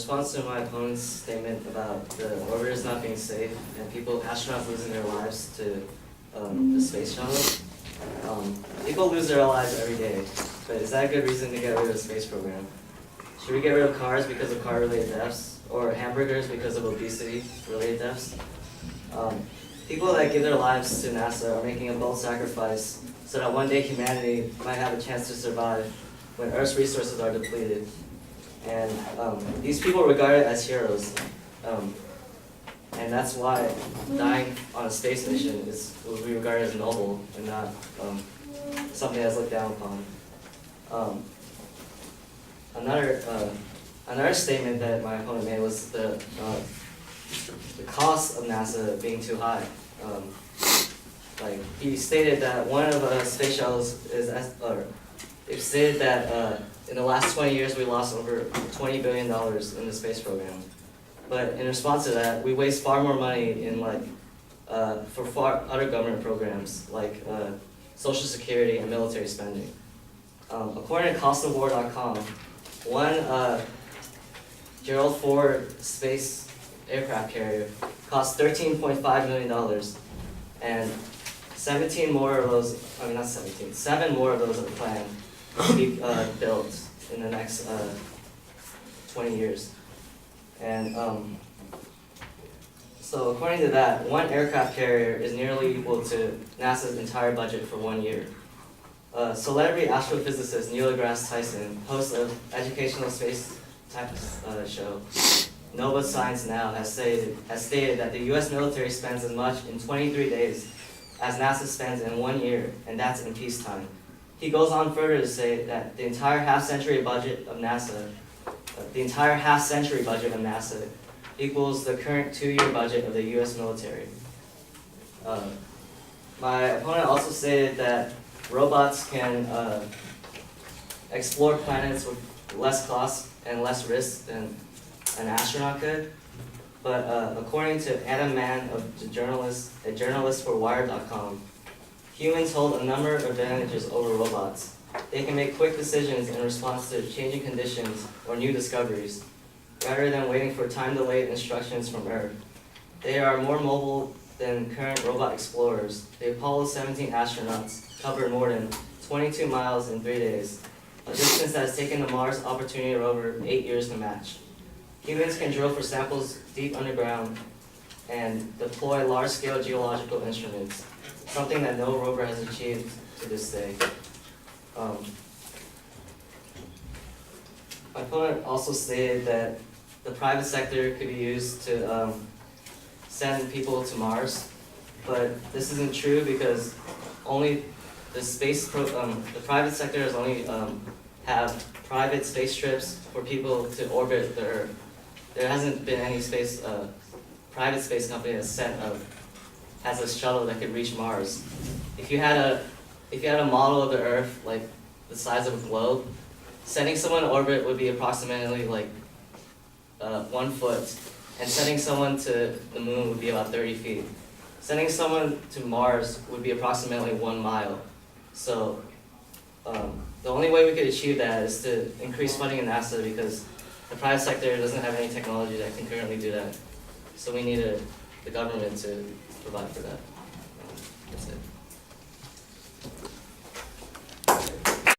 response to my opponent's statement about the orbiters not being safe and astronauts losing their lives to the space shuttle, people lose their lives every day, but is that a good reason to get rid of the space program? Should we get rid of cars because of car-related deaths, or hamburgers because of obesity-related deaths? People that give their lives to NASA are making a bold sacrifice so that one day humanity might have a chance to survive when Earth's resources are depleted. And these people are regarded as heroes. And that's why dying on a space mission will be regarded as noble and not something that's looked down upon. Another statement that my opponent made was the cost of NASA being too high. Like he stated that one of the space shuttles it stated that in the last 20 years we lost over $20 billion in the space program. But in response to that, we waste far more money in for far other government programs like Social Security and military spending. According to costofwar.com, one Gerald Ford space aircraft carrier cost $13.5 million, and 7 more of those are planned to be built in the next 20 years. And so according to that, one aircraft carrier is nearly equal to NASA's entire budget for 1 year. Celebrity astrophysicist Neil deGrasse Tyson, host of educational space type show Nova Science Now, has stated that the U.S. military spends as much in 23 days as NASA spends in 1 year, and that's in peacetime. He goes on further to say that the entire half-century budget of NASA equals the current 2-year budget of the U.S. military. My opponent also stated that robots can explore planets with less cost and less risk than an astronaut could. But according to Adam Mann, a journalist for Wired.com, humans hold a number of advantages over robots. They can make quick decisions in response to changing conditions or new discoveries, rather than waiting for time-delayed instructions from Earth. They are more mobile than current robot explorers. The Apollo 17 astronauts covered more than 22 miles in 3 days, a distance that has taken the Mars Opportunity rover 8 years to match. Humans can drill for samples deep underground and deploy large-scale geological instruments, something that no rover has achieved to this day. My opponent also stated that the private sector could be used to send people to Mars, but this isn't true because only the private sector has only have private space trips for people to orbit the Earth. There hasn't been any private space company that's has a shuttle that could reach Mars. If you had a model of the Earth like the size of a globe, sending someone to orbit would be approximately 1 foot, and sending someone to the moon would be about 30 feet. Sending someone to Mars would be approximately 1 mile. So the only way we could achieve that is to increase funding in NASA, because the private sector doesn't have any technology that can currently do that. So we need the government to provide for that.